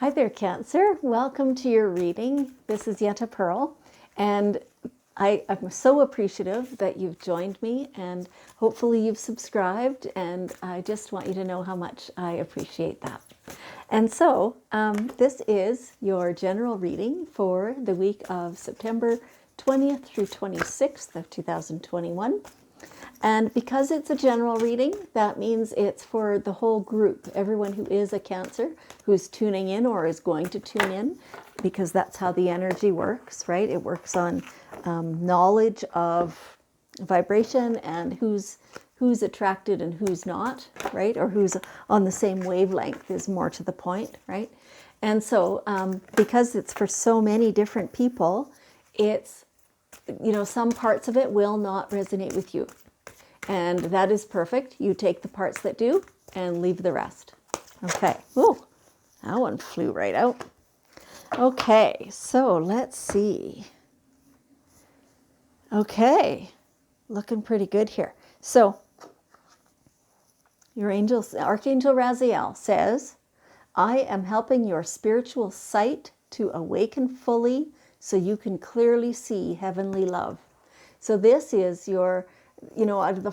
Hi there, Cancer. Welcome to your reading. This is Yetta Pearl, and I'm so appreciative that you've joined me, and hopefully you've subscribed, and I just want you to know how much I appreciate that. And so this is your general reading for the week of September 20th through 26th of 2021. And because it's a general reading, that means it's for the whole group, everyone who is a Cancer, who's tuning in or is going to tune in, because that's how the energy works, right? It works on knowledge of vibration and who's attracted and who's not, right? Or who's on the same wavelength is more to the point, right? And so because it's for so many different people, it's, some parts of it will not resonate with you. And that is perfect. You take the parts that do and leave the rest. Okay. Oh, that one flew right out. Okay, so let's see. Okay, looking pretty good here. So your Archangel Raziel says, I am helping your spiritual sight to awaken fully so you can clearly see heavenly love. So this is your, out of the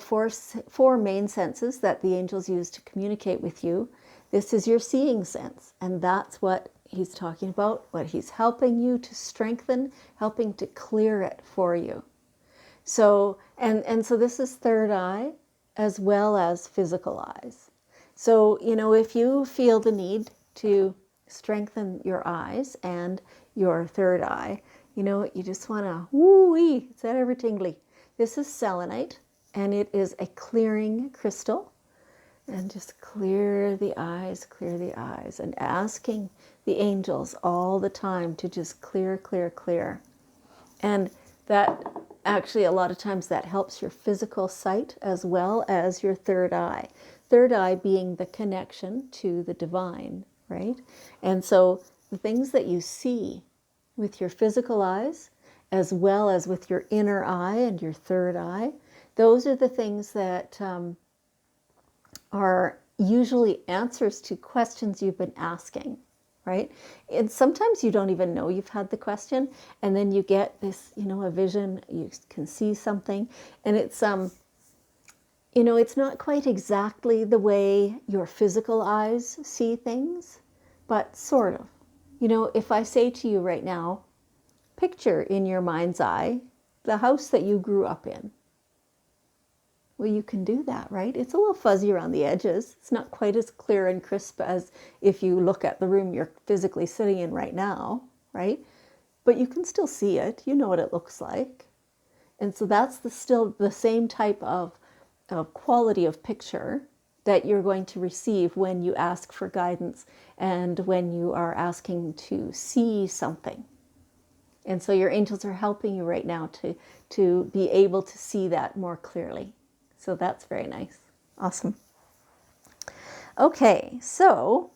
four main senses that the angels use to communicate with you, this is your seeing sense. And that's what he's talking about, what he's helping you to strengthen, helping to clear it for you. So, and so this is third eye as well as physical eyes. So, if you feel the need to strengthen your eyes and your third eye, you just want to, woo-wee, is that ever tingly? This is selenite, and it is a clearing crystal. And just clear the eyes, and asking the angels all the time to just clear, clear, clear. And that actually, a lot of times that helps your physical sight as well as your third eye. Third eye being the connection to the divine, right? And so the things that you see with your physical eyes, as well as with your inner eye and your third eye, those are the things that are usually answers to questions you've been asking, right? And sometimes you don't even know you've had the question, and then you get this, a vision, you can see something, and it's, it's not quite exactly the way your physical eyes see things, but sort of. If I say to you right now, picture in your mind's eye the house that you grew up in. Well, you can do that, right? It's a little fuzzy around the edges. It's not quite as clear and crisp as if you look at the room you're physically sitting in right now, right? But you can still see it. You know what it looks like. And so that's still the same type of quality of picture that you're going to receive when you ask for guidance and when you are asking to see something. And so your angels are helping you right now to be able to see that more clearly. So that's very nice. Awesome. Okay, so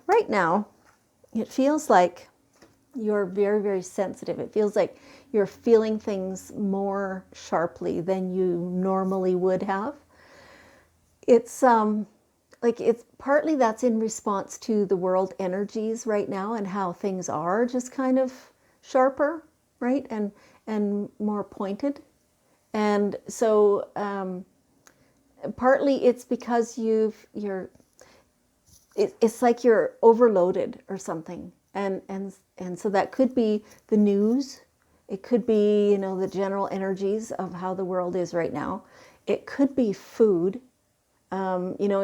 right now it feels like you're very, very sensitive. It feels like you're feeling things more sharply than you normally would have. It's it's partly that's in response to the world energies right now and how things are just kind of sharper, right? And more pointed. And so partly it's because it's like you're overloaded or something. And so that could be the news. It could be, the general energies of how the world is right now. It could be food.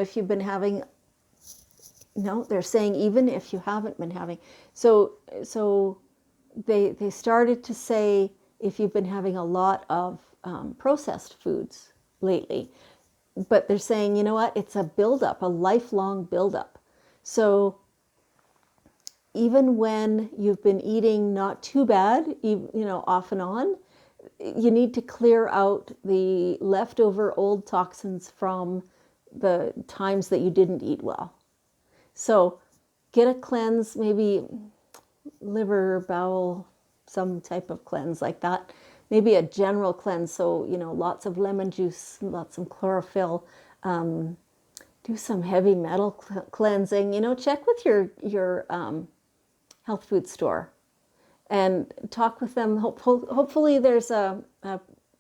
If you've been having, they're saying even if you haven't been having. So they started to say if you've been having a lot of processed foods lately. But they're saying, you know what, it's a buildup, a lifelong buildup. So even when you've been eating not too bad, off and on, you need to clear out the leftover old toxins from the times that you didn't eat well. So get a cleanse, maybe liver, bowel, some type of cleanse like that. Maybe a general cleanse, so lots of lemon juice, lots of chlorophyll, do some heavy metal cleansing. Check with your health food store and talk with them. Hopefully there's a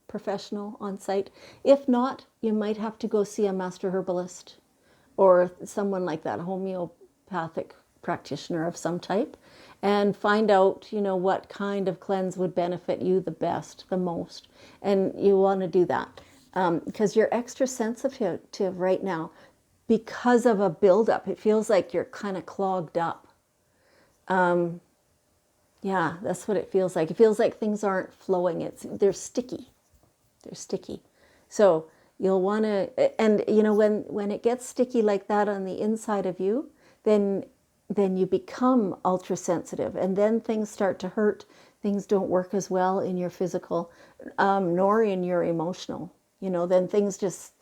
professional on site. If not, you might have to go see a master herbalist or someone like that, a homeopathic practitioner of some type, and find out, what kind of cleanse would benefit you the best, the most. And you want to do that because you're extra sensitive right now because of a buildup. It feels like you're kind of clogged up. Yeah, that's what it feels like. It feels like things aren't flowing. They're sticky. They're sticky. So you'll want to, and when it gets sticky like that on the inside of you, then you become ultra sensitive, and then things start to hurt. Things don't work as well in your physical, nor in your emotional. Then things just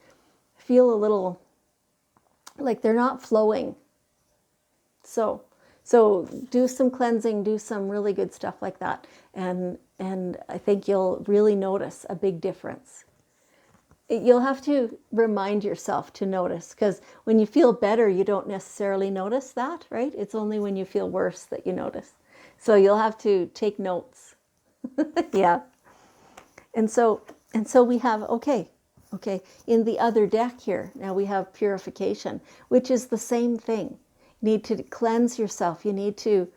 feel a little like they're not flowing. So do some cleansing, do some really good stuff like that, and I think you'll really notice a big difference. You'll have to remind yourself to notice, because when you feel better, you don't necessarily notice that, right? It's only when you feel worse that you notice. So you'll have to take notes. Yeah. And so we have, okay, in the other deck here, now we have Purification, which is the same thing. You need to cleanse yourself. You need to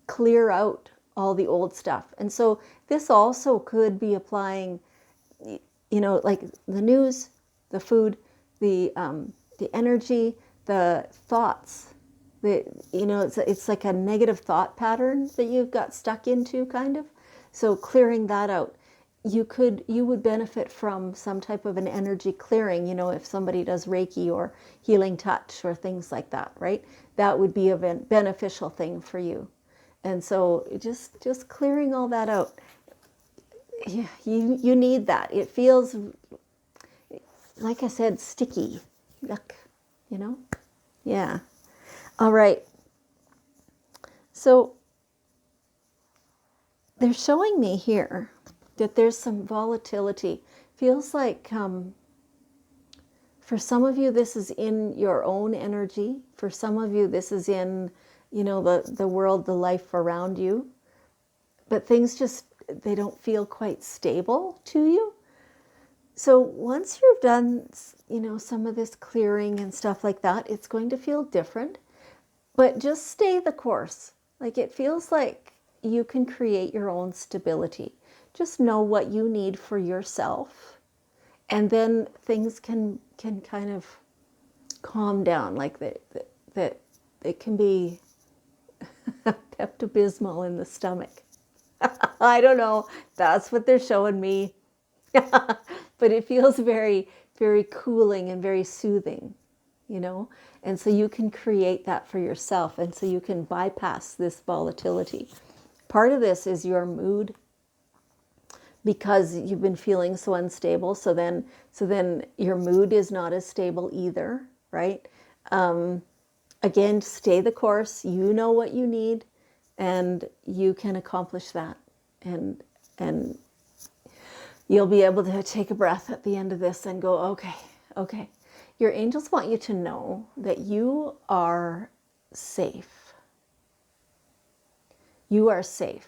clear out all the old stuff. And so this also could be applying, like the news, the food, the energy, the thoughts. It's like a negative thought pattern that you've got stuck into, kind of. So clearing that out. You would benefit from some type of an energy clearing, if somebody does Reiki or healing touch or things like that, right? That would be a beneficial thing for you. And so just clearing all that out. Yeah, you need that. It feels, like I said, sticky. Yuck, Yeah. All right. So they're showing me here that there's some volatility. Feels like for some of you this is in your own energy. For some of you this is in, the world, the life around you. But things just, they don't feel quite stable to you. So once you've done, some of this clearing and stuff like that, it's going to feel different. But just stay the course. Like, it feels like you can create your own stability. Just know what you need for yourself, and then things can kind of calm down. Like that it can be Pepto-Bismol in the stomach. I don't know. That's what they're showing me. But it feels very, very cooling and very soothing, And so you can create that for yourself, and so you can bypass this volatility. Part of this is your mood, because you've been feeling so unstable. So then your mood is not as stable either, right? Again, stay the course. You know what you need, and you can accomplish that. And you'll be able to take a breath at the end of this and go, okay. Your angels want you to know that you are safe. You are safe.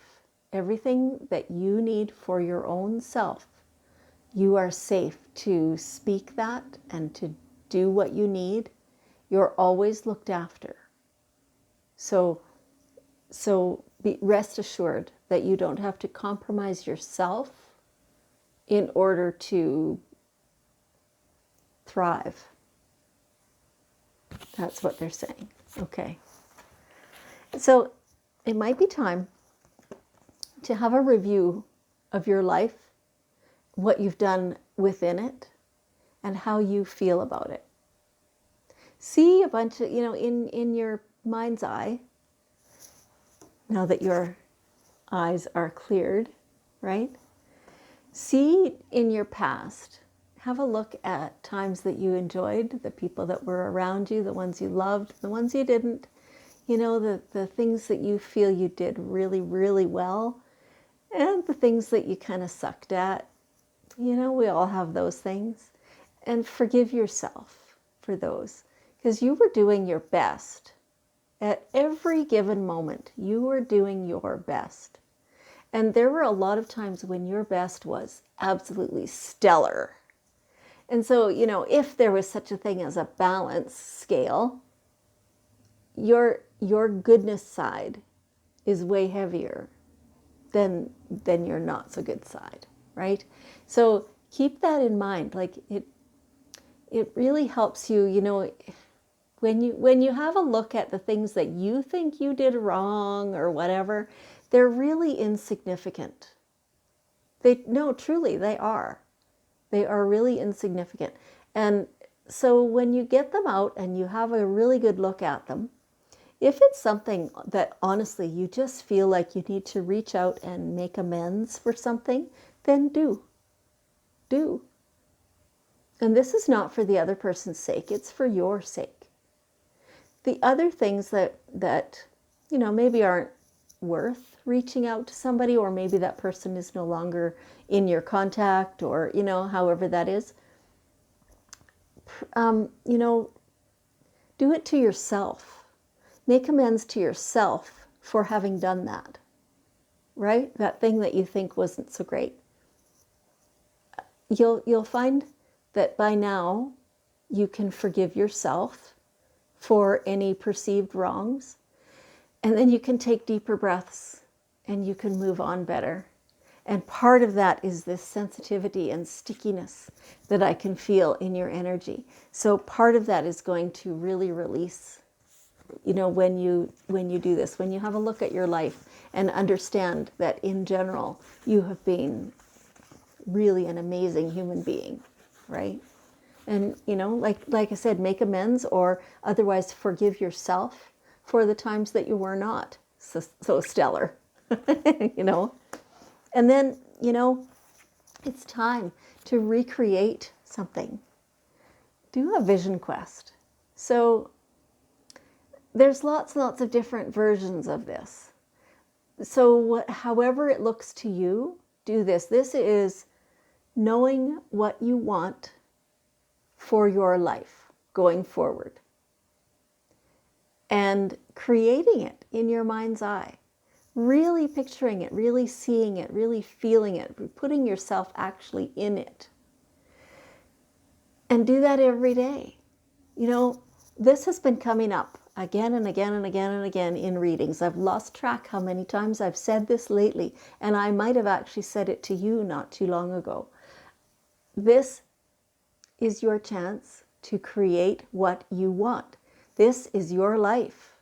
Everything that you need for your own self, you are safe to speak that and to do what you need. You're always looked after. So rest assured that you don't have to compromise yourself in order to thrive. That's what they're saying. Okay. So it might be time to have a review of your life, what you've done within it, and how you feel about it. See a bunch of, in your mind's eye, now that your eyes are cleared, right? See in your past, have a look at times that you enjoyed, the people that were around you, the ones you loved, the ones you didn't, the things that you feel you did really, really well, and the things that you kind of sucked at. We all have those things. And forgive yourself for those, because you were doing your best. At every given moment, you were doing your best. And there were a lot of times when your best was absolutely stellar. And so, if there was such a thing as a balance scale, your goodness side is way heavier than your not so good side, right? So keep that in mind. Like it really helps you, when you have a look at the things that you think you did wrong or whatever, they're really insignificant. Truly, they are. They are really insignificant. And so when you get them out and you have a really good look at them, if it's something that honestly you just feel like you need to reach out and make amends for something, then do. Do. And this is not for the other person's sake, it's for your sake. The other things that maybe aren't worth reaching out to somebody, or maybe that person is no longer in your contact, or however that is, do it to yourself. Make amends to yourself for having done that, right? That thing that you think wasn't so great. You'll find that by now you can forgive yourself for any perceived wrongs. And then you can take deeper breaths and you can move on better. And part of that is this sensitivity and stickiness that I can feel in your energy. So part of that is going to really release, when you do this, when you have a look at your life and understand that in general, you have been really an amazing human being, right? And, like I said, make amends, or otherwise forgive yourself for the times that you were not so stellar, And then, it's time to recreate something. Do a vision quest. So there's lots and lots of different versions of this. So however it looks to you, do this. This is knowing what you want for your life going forward and creating it in your mind's eye. Really picturing it, really seeing it, really feeling it, putting yourself actually in it. And do that every day. This has been coming up again and again and again and again in readings. I've lost track how many times I've said this lately, and I might have actually said it to you not too long ago. This is your chance to create what you want. This is your life,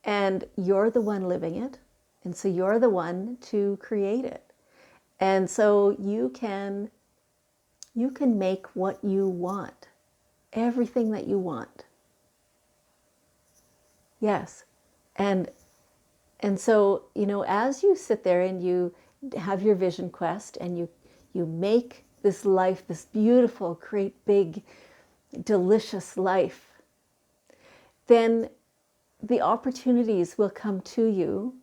and you're the one living it. And so you're the one to create it. And so you can make what you want, everything that you want. Yes. And so, as you sit there and you have your vision quest and you make this life, this beautiful, great, big, delicious life, then the opportunities will come to you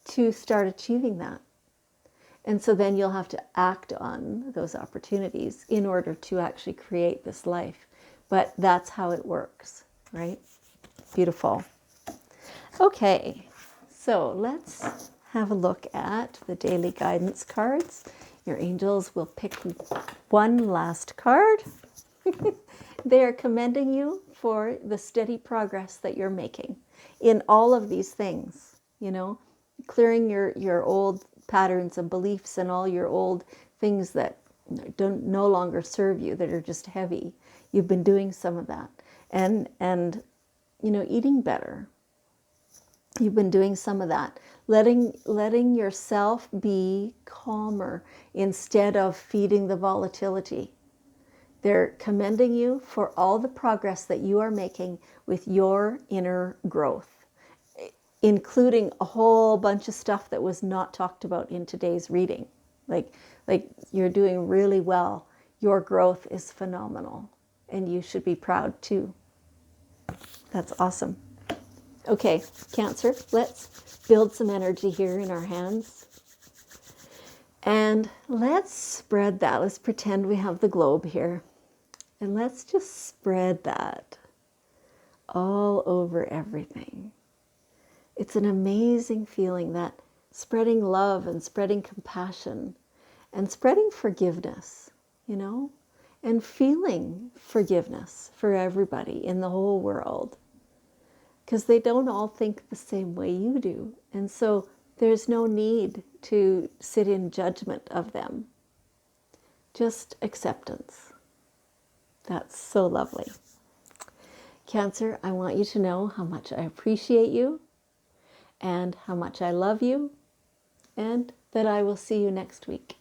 to start achieving that. And so then you'll have to act on those opportunities in order to actually create this life. But that's how it works, right? Beautiful. Okay, so let's have a look at the daily guidance cards. Your angels will pick one last card. They are commending you for the steady progress that you're making in all of these things, clearing your old patterns and beliefs and all your old things that no longer serve you, that are just heavy. You've been doing some of that. And eating better. You've been doing some of that. Letting yourself be calmer instead of feeding the volatility. They're commending you for all the progress that you are making with your inner growth, including a whole bunch of stuff that was not talked about in today's reading. Like you're doing really well. Your growth is phenomenal, and you should be proud too. That's awesome. Okay, Cancer, let's build some energy here in our hands. And let's spread that. Let's pretend we have the globe here. And let's just spread that all over everything. It's an amazing feeling, that spreading love and spreading compassion and spreading forgiveness, and feeling forgiveness for everybody in the whole world. Because they don't all think the same way you do. And so there's no need to sit in judgment of them. Just acceptance. That's so lovely. Cancer, I want you to know how much I appreciate you and how much I love you, and that I will see you next week.